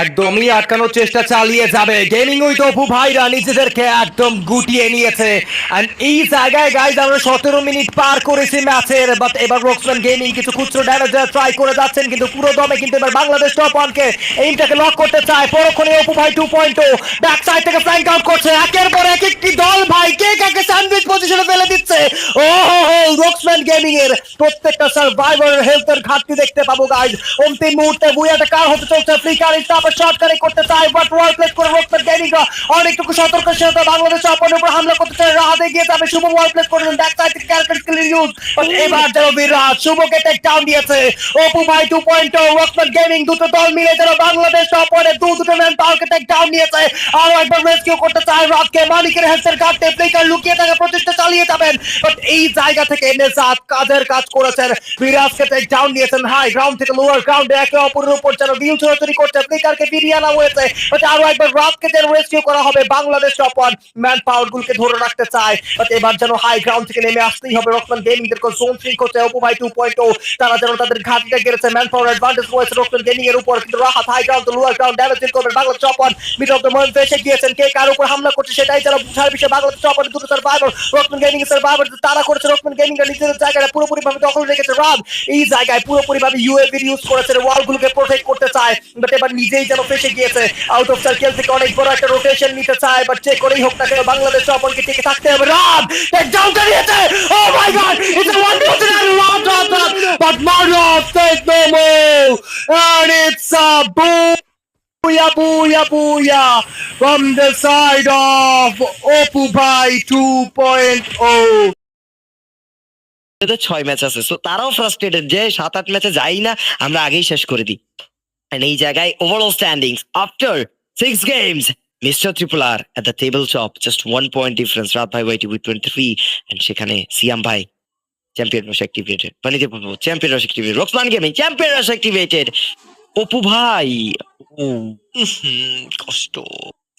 S3: একদমই আটকানোর চেষ্টা চালিয়ে যাবে গেমিং উইথ অপু ভাইরা, নিজেদেরকে একদম গুটিয়ে নিয়েছে। এন্ড এই জায়গায় গাইজ আমরা 17 মিনিট পার করেছি ম্যাচের, বাট এবার রোকসম্যান গেমিং কিছু খুচরো ড্যামেজ ট্রাই করে যাচ্ছেন, কিন্তু পুরো দমে কিন্তু এবার বাংলাদেশ টপ ওয়ানকে এইমটাকে লক করতে চায়। পরক্ষণে অপু ভাই 2.0 ব্যাক সাইড থেকে ফ্ল্যাঙ্ক আউট করছে, একের পর এক একটি দল ভাই কে কাকে স্যান্ডউইচ পজিশনে ফেলে দিচ্ছে। ও রোকসম্যান গেমিং এর প্রত্যেকটা সার্ভাইভারের হেলথের ঘাটতি দেখতে পাবো গাইজ। অন্তিম মুহূর্তে বুয়াটা কার হতে চলছে, ফ্লিকারিং তারপর শর্ট কানেক্ট করতে চায়, বাট ওয়াল প্লেস করে রোকসম্যান গেমিং অনেকটুকু সতর্কের সাথে বাংলাদেশ টপের উপর হামলা করতে চায়। রাহাতে গিয়ে যাবে, শুভ ওয়াল প্লেস করলেন, ব্যাক সাইড থেকে ক্যারেক্টার স্কিল ইউজ, বাট এবার যেন বিরাট শুভকে টেক ডাউন দিয়েছে অপু ভাই 2.0। রোকসম্যান গেমিং দুটো দল মিলে যেন বাংলাদেশ টপের দুটো ম্যান পাওয়ারকে টেক ডাউন নিয়েছে। আরো একবার রেস্কিউ করতে চায় রাতকে, মালিকের হেলথের ঘাটতে ফ্লিকার লুকিয়ে থাকা প্রচেষ্টা চালিয়ে যাবেন, বাট এই জায়গা থেকে নেজাত কাজের কাজ করেছেন, বিরাজকে টেক ডাউন দিয়েছেন। হাই গ্রাউন্ড থেকে লোয়ার গ্রাউন্ডে একে অপরের উপর যেন ডিল চড়াচড়ি করছে, ফ্লিকারকে ফিরিয়ে আনা হয়েছে, বাট আরো একবার রাতকে যেন রেস্কিউ করা হবে। Bangladesh top one man power গুলোকে ধরে রাখতে চায়, বাট এবার যেন হাই গ্রাউন্ড থেকে নেমে আসতেই হবে। রোকসম্যান গেমিং দের জোন থ্রি করছে অপু ভাই 2.0, তারা যেন তাদের ঘাটটা গেড়েছে, ম্যান পাওয়ার অ্যাডভান্টেজ রয়েছে রোকসম্যান গেমিং এর উপর, কিন্তু Rahat high ground lower ground damage করবে। Bangladesh top one mid of the moment এসে গিয়েছেন, কে কার উপর হামলা করছে সেটাই যেন বুঝার বিষয়। বাংলাদেশ টপ ওয়ানের দুটো সার্ভাইভার রোকসম্যান গেমিং এর সার্ভাইভার তারা করেছে, রোকসম্যান গেমিং এর নিজেদের জায়গাটা পুরোপুরি ভাবে দখল রেখেছে। রাত এই জায়গায় পুরোপুরি ভাবে ইউএভি ইউজ করেছে, ওয়াল গুলোকে প্রোটেক্ট করতে চায়, বাট এবার নিজেই যেন ফেসে গিয়েছে। আউট অফ সার্কেল থেকে অনেক বড় একটা রোটেশন নিতে চায়, বাট যে করেই হোক না কেন বাংলাদেশ টপ ওয়ানকে টিকে থাকতে হবে। রাত টেক ডাউন করিয়েছে, oh my god it's a wonderful রাত, but Maruf take no move and it's a boom. Booyah, booyah, booyah from the side of Oppu Bhai 2.0.
S2: 6 match আছে, সো তারাও ফ্রাস্ট্রেটেড যে 7-8 ম্যাচে যাই না, আমরা আগেই শেষ করে দিই। And এই জায়গায় overall standings after 6 games, mister ত্রিপুলার at the table top, just 1 point difference, রাত ভাই ওয়াইটি with 23, and সেখানে সিয়াম ভাই চ্যাম্পিয়ন রশ অ্যাক্টিভেটেড, পানিতে champion rush activated, Roxman gaming champion rush activated, Apu ভাই
S1: কষ্ট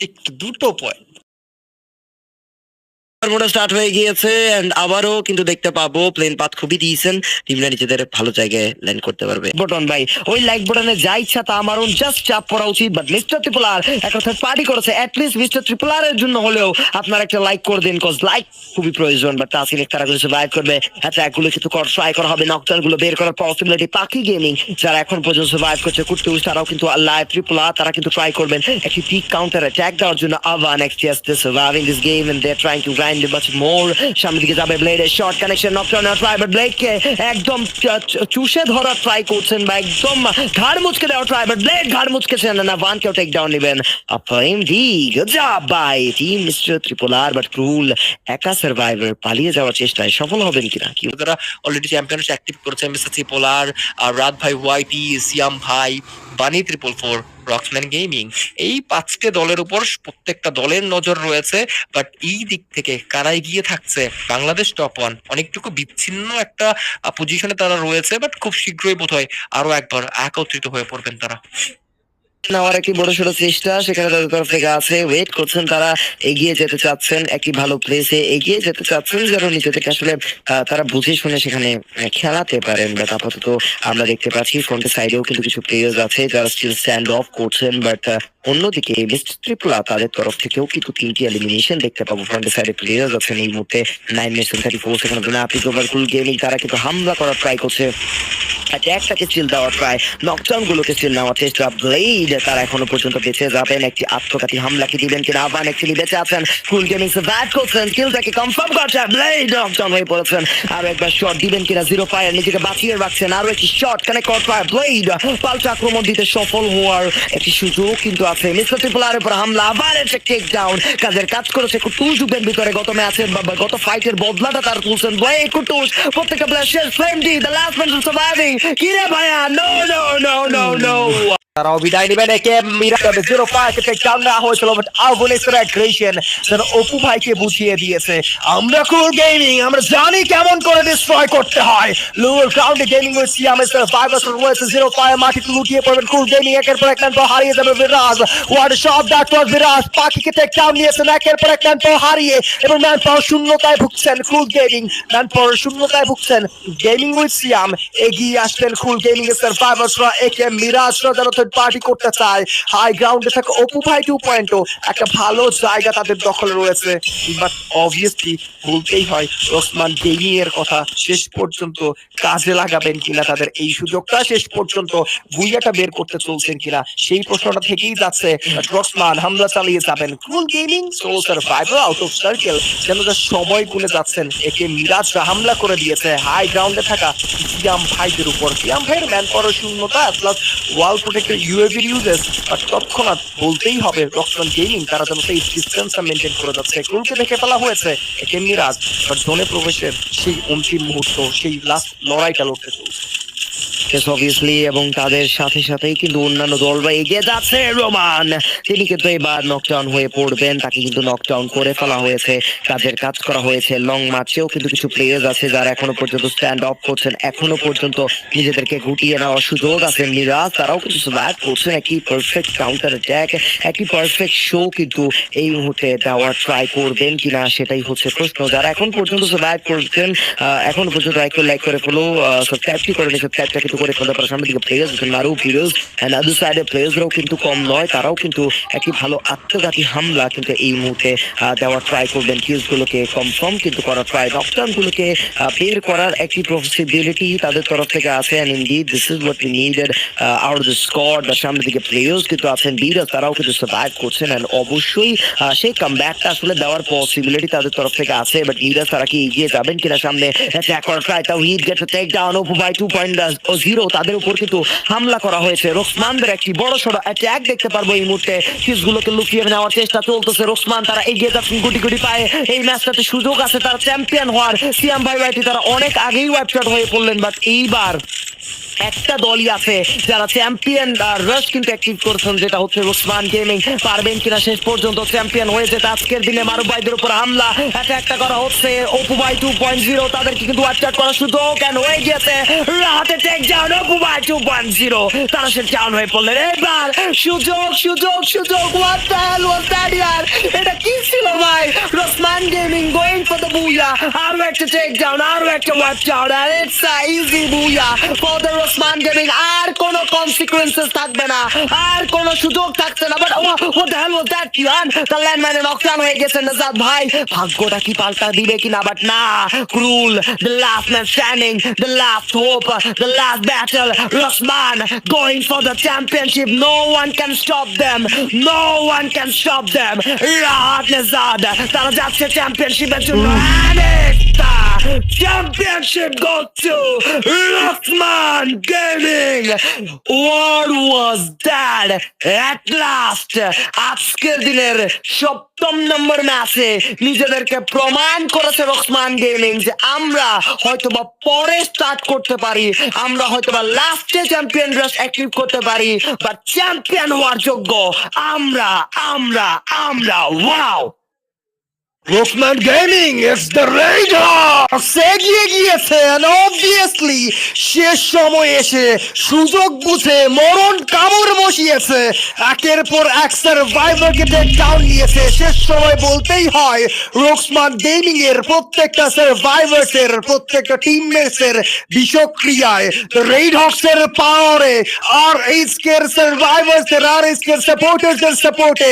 S1: একটু, দুটো পয়েন্ট।
S2: মোটা স্টার্ট হয়ে গিয়েছে, এন্ড আবারও কিন্তু দেখতে পাবো প্লেন পাথ খুবই দিয়েছেন, টিমরা নিজেদের ভালো জায়গায় ল্যান্ড করতে পারবে। বটন ভাই ওই লাইক বটনে যা ইচ্ছা তা আমারও জাস্ট চাপ পড়া উচিত, বাট মিস্টার ত্রিপুলার এক কথা পার্টি করেছে, অ্যাটলিস্ট মিস্টার ত্রিপুলারের জন্য হলেও আপনারা একটা লাইক করে দিন, কজ লাইক খুবই প্রয়োজন। বাট তাসিন তারা কিছু সার্ভাইভ করবে, অ্যাটাক গুলো কিন্তু ট্রাই করা হবে, নকডাউন গুলো বের করার পসিবিলিটি। পাখি গেমিং যারা এখন পর্যন্ত সার্ভাইভ করছে, কুট্টুস তারাও কিন্তু লাইভ, ত্রিপুলার তারা কিন্তু ট্রাই করবেন একটি পিক কাউন্টার অ্যাটাক দেওয়ার জন্য। আভা next just surviving this game and they are trying to grind much more. সামনের দিকে যাবে ব্লেডের short connection, knockdown try, but ব্লেডকে একদম চুষে ধরার ট্রাই করছেন বা একদম ঘাড় মুচকে দেওয়ার ট্রাই, বাট ব্লেড ঘাড় মুচকেছেন না, ওয়ানকেও টেক ডাউন নেবেন। Good job by team mister ত্রিপুলার, বাট ক্রুল একা সার্ভাইভার পালিয়ে যাওয়ার চেষ্টায় সফল হবেন কিনা কি।
S1: তারা অলরেডি চ্যাম্পিয়নশিপ অ্যাক্টিভ করেছে, মিস্টার ত্রিপোলার, আর রাত ভাই ওয়াইটি, সিয়াম ভাই, বানি 444, রক্সম্যান গেমিং, এই 5টে দলের উপর প্রত্যেকটা দলের নজর রয়েছে। বাট এই দিক থেকে কারা এগিয়ে থাকছে, বাংলাদেশ টপ ওয়ান অনেকটুকু বিচ্ছিন্ন একটা পজিশনে তারা রয়েছে, বাট খুব শীঘ্রই বোধহয় আরো একবার একত্রিত হয়ে পড়বেন তারা।
S2: নেওয়ার একটি বড় সড়ো চেষ্টা সেখানে তাদের তরফ থেকে আছে, ওয়েট করছেন, তারা এগিয়ে যেতে চাচ্ছেন, একটি ভালো প্লেসে এগিয়ে যেতে চাচ্ছেন যেন নিজেদেরকে আসলে তারা বুঝে শুনে সেখানে খেলাতে পারেন। বাট আপাতত আমরা দেখতে পাচ্ছি ফ্রন্টের সাইডেও কিন্তু কিছু প্লেয়ার্স আছে যারা স্টিল স্ট্যান্ড অফ করছেন, বাট অন্যদিকে মিস্টার ত্রিপুরা তাদের তরফ থেকেও কিন্তু 3টি এলিমিনেশন দেখতে পাবো। ফ্রন্টের সাইডে প্লেয়ার্স আছেন এই মুহূর্তে 9 মিনিট 34 সেকেন্ড জন্য আপনি কুল গেমিং তারা কিন্তু হামলা করার ট্রাই করছে, অ্যাটাকটাকে স্টিল দেওয়ার ট্রাই, নকডাউন গুলোকে স্টিল নেওয়ার চেষ্টা। ব্লেড তারা এখনো পর্যন্ত বেঁচে যাবেন, একটি আত্মঘাতী হামলা কি দিবেন কিনা, আবান একচুয়ালি বেঁচে আছেন, কুল গেমিং ব্যাট করছেন, কিলটাকে কনফার্ম করছে, ব্লেড নকডাউন হয়ে পড়েছেন, আর একবার শট দিবেন কিনা, জিরো ফায়ার নিজেকে বাঁচিয়ে রাখছেন, আরো একটি শট কানেক্ট করার ট্রাই, ব্লেড পাল্টা আক্রমণ দিতে সফল হওয়ার একটি সুযোগ কিন্তু আছে। মিস্টার ট্রিপলার উপর হামলা, আবার একটা টেক ডাউন, কাজের কাজ করেছে কুটুস যুগের ভিতরে গত ম্যাচের গত ফাইটের বদলাটা তার তুলছেন, ব্লেড কুটুস প্রত্যেকটা প্লেয়ার শেষ flame D the last man surviving কিরে ভাইয়া, no no no no no.
S3: তারাও বিদায় নেবেন, একে মিরাজ 05 কে টেক ডাউন নেওয়া হয়েছিল, বাট আগুনেশ্বর অ্যাগ্রেশন যেন অপু ভাইকে বুঝিয়ে দিয়েছে আমরা কুল গেমিং, আমরা জানি কেমন করে ডিস্ট্রয় করতে হয়। লোয়ার গ্রাউন্ডে গেমিং উইথ সিয়ামের সার্ভাইভার্স রয়েছে 05 মাটিতে লুটিয়ে পড়বেন কুল গেমিং, একের পর এক ম্যান হারিয়ে যাবে বিরাজ, ওয়ার্ড শট দ্যাট ওয়াজ বিরাজ, পাখিকে টেক ডাউন নিয়েছেন একের পর এক ম্যান হারিয়ে, এবং ম্যান পাওয়ার শূন্যতায় ভুগছেন কুল গেমিং, ম্যান পাওয়ার শূন্যতায় ভুগছেন গেমিং উইথ সিয়াম, এগিয়ে আসবেন কুল গেমিং এর সার্ভাইভার্সরা, একে মিরাজরা যেন থার্ড পার্টি করতে চায়। হাই গ্রাউন্ডে থাকে অপু ভাই 2.0, একটা ভালো জায়গা তাদের দখলে রয়েছে, বাট অবভিয়াসলি বলতেই হয় ওসমান গেমিং এর কথা, শেষ পর্যন্ত কাজে লাগাবেন কিনা তাদের এই সুযোগটা, শেষ পর্যন্ত বুইয়াটা বের করতে চলছেন কিনা সেই প্রশ্নটা থেকেই যাচ্ছে। ওসমান হামলা চালিয়ে যাবেন, cool gaming sole survivor out of circle যেন তার সময় গুনে যাচ্ছেন, একে মিরাজরা হামলা করে দিয়েছে হাই গ্রাউন্ডে থাকা সিয়াম ভাইদের উপর, সিয়াম ভাইয়ের ম্যান পাওয়ার শূন্যতা plus wall protector UAV uses, but তৎক্ষণাৎ বলতেই হবে রক্সমান গেমিং তারা যেন সেই ডিস্টেন্সটা মেনটেন করে যাচ্ছে। কুলকে দেখে ফেলা হয়েছে, একে মিরাজ বাট জোনে প্রবেশের সেই অন্তিম মুহূর্ত, সেই লাস্ট লড়াইটা লড়তে চলছে।
S2: অবভিয়াসলি, এবং তাদের সাথে সাথেই কিন্তু অন্যান্য দলরা এগিয়ে যাচ্ছে। রোমান তিনি কিন্তু এবার নকডাউন হয়ে পড়বেন, তাকে কিন্তু নকডাউন করে ফেলা হয়েছে, কাজের কাজ করা হয়েছে। লং মার্চেও কিন্তু কিছু প্লেয়ার্স আছে যারা এখনো পর্যন্ত স্ট্যান্ড অফ করছেন, এখনো পর্যন্ত নিজেদেরকে গুটিয়ে নেওয়ার সুযোগ আছে। মিরাজ তারাও কিন্তু সার্ভাইভ করছেন, একটি পারফেক্ট কাউন্টার অ্যাটাক, একটি পারফেক্ট শো কিন্তু এই মুহূর্তে দেওয়ার ট্রাই করবেন কিনা সেটাই হচ্ছে প্রশ্ন। যারা এখন পর্যন্ত সার্ভাইভ করছেন এখন পর্যন্ত একটু লাইক করে ফলো সাবস্ক্রাইবটি করে নিয়ে সাবস্ক্রাইবটা কিন্তু করে ফেলতে পারে। সামনের দিকে players Naru Firoz and other সাইডে প্লেয়ার্সরাও কিন্তু কম নয়, তারাও কিন্তু একটি ভালো আত্মঘাতী হামলা কিন্তু এই মুহূর্তে দেওয়ার ট্রাই করবেন, কিলস গুলোকে কনফার্ম কিন্তু করার ট্রাই, নকডাউন গুলোকে বের করার একটি পসিবিলিটি তাদের তরফ থেকে আছে। And indeed this is what we needed out of the squad. সামনের দিকে প্লেয়ার্স কিন্তু আছেন বিরাজ, তারাও কিন্তু সার্ভাইভ করছেন এন্ড অবশ্যই সেই কামব্যাকটা আসলে দেওয়ার পসিবিলিটি তাদের তরফ থেকে আছে। বাট বিরাজ তারা কি এগিয়ে যাবেন কিনা সামনে অ্যাটাক করার ট্রাই, তাও hit gets take down Apu ভাই 2.0 তাদের উপর কিন্তু হামলা করা হয়েছে। রোসমানদের একটি বড় সড়ো অ্যাটাক দেখতে পারবো এই মুহূর্তে, কিসগুলোকে লুকিয়ে নেওয়ার চেষ্টা চলতেছে। রোসমান তারা এগিয়ে যাচ্ছেন গুটি গুটি পায়ে, এই ম্যাচটাতে সুযোগ আছে তারা চ্যাম্পিয়ন হওয়ার। সিয়াম ভাই ভাইটি তারা অনেক আগেই ওয়াইপশট হয়ে পড়লেন, বাট এইবার একটা দলই আছে যারা চ্যাম্পিয়ন রাশ কিন্তু অ্যাক্টিভ করছেন, যেটা হচ্ছে ওসমান গেমিং। পারবেন কিনা শেষ পর্যন্ত চ্যাম্পিয়ন হয়ে যেতে আজকের দিনে? মারুফ ভাইদের উপর হামলা একটা করা হচ্ছে, অপু ভাই 2.0 তাদেরকে কিন্তু অ্যাটাক করা সুযোগ কেন হয়ে গেছে, রাতে টেক ডাউন অপু ভাই 2.0 তারা সে ডাউন হয়ে পড়লেন। এবার সুযোগ সুযোগ সুযোগ, what the hell was that ইয়ার, এটা কি ছিল ভাই? Osman gaming going for the booyah, আরো একটা টেক ডাউন, আরো একটা ওয়াচ ডাউন, আর it's a easy booyah for the Osman gaming. আর কোনো কনসিকুয়েন্সেস থাকবে না, আর কোনো সুযোগ থাকছে না। But what the hell was that ইয়ার, দ্য ল্যান্ডম্যানে নকডাউন হয়ে গেছে নাজাদ ভাই, ভাগ্যটা কি পাল্টা দিবে কিনা? বাট না, cruel the last man standing, the last hope, the last battle, Osman going for the championship, no one can stop them, no one can stop them. Rahat Najad তারা যাচ্ছে চ্যাম্পিয়নশিপের জন্য, championship goes to Rockman Gaming. What was that? At last আজকের দিনের 7ম নম্বর ম্যাচে নিজেদেরকে প্রমাণ করেছে রক্সমান গেমিং যে আমরা হয়তোবা পরে স্টার্ট করতে পারি, আমরা হয়তোবা লাস্টে চ্যাম্পিয়ন রাশ অ্যাক্টিভ করতে পারি, বাট চ্যাম্পিয়ন হওয়ার যোগ্য আমরা আমরা আমরা wow.
S3: Roxman Gaming, it's the Raiders! এগিয়ে গিয়েছে and obviously শেষ সময় এসে সুযোগ বুঝে মরণ কামড় বসিয়েছে, একের পর এক সার্ভাইভারকে টেক ডাউন নিয়েছে। শেষ সময় বলতেই হয় রোক্সমান গেমিং এর প্রত্যেকটা সার্ভাইভার্স এর প্রত্যেকটা টিমমেটস এর বিষক্রিয়ায়, রেড হক্স এর পাওয়ারে, আর এইচকে এর সার্ভাইভার্স এর, আর এইচকে এর সাপোর্টার্স এর সাপোর্টে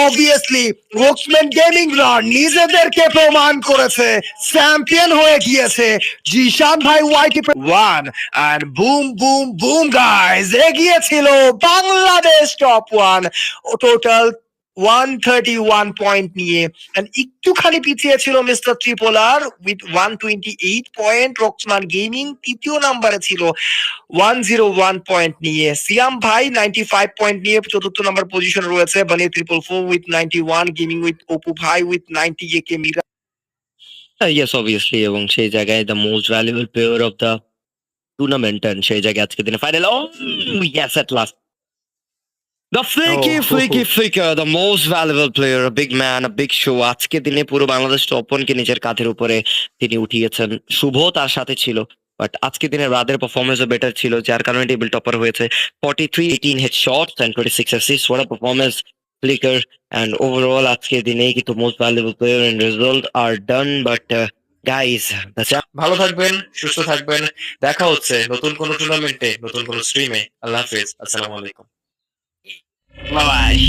S3: অবভিয়াসলি রোক্সম্যান গেমিং রা নিজেদেরকে প্রমাণ করেছে, চ্যাম্পিয়ন হয়ে গিয়েছে। জিশান ভাই YT one and boom boom boom guys, এগিয়ে ছিল Bangladesh top one total 131 point নিয়ে, and একটুখানি পিছিয়ে ছিল mister tripler with 128 point. Roxman gaming তৃতীয় নম্বরে ছিল 101 পয়েন্ট নিয়ে। সিয়াম ভাই 95 পয়েন্ট নিয়ে চতুর্থ নম্বর পজিশন রয়েছে। বানি 444 উইথ 91, গেমিং উইথ অপু ভাই উইথ 90, একে মিরা
S2: ইয়েস অবভিয়াসলি, এবং সেই জায়গায় the most valuable player of the tournament, and সেই জায়গায় আজকে দিনে final. Oh yes, at last the flaky flicker, the most valuable player, a big man, a big show. আজকে দিনে পুরো বাংলাদেশ টপ ওয়ানকে নিজের কাঁধের উপরে তিনি উঠিয়েছেন। শুভ তার সাথে ছিল, বাট আজকে দিনে রাদের পারফরমেন্সও বেটার ছিল, যার কারণে টেবিল টপার হয়েছে। 43, 18 headshots and 26 assists. What a performance, flicker. And overall আজকে দিনে কিন্তু most valuable player and result are done. But guys,
S1: ভালো থাকবেন, সুস্থ থাকবেন, দেখা হচ্ছে নতুন কোনো টুর্নামেন্টে, নতুন কোনো স্ট্রিমে। আল্লাহ হাফেজ, আসসালামু আলাইকুম।
S2: bye bye.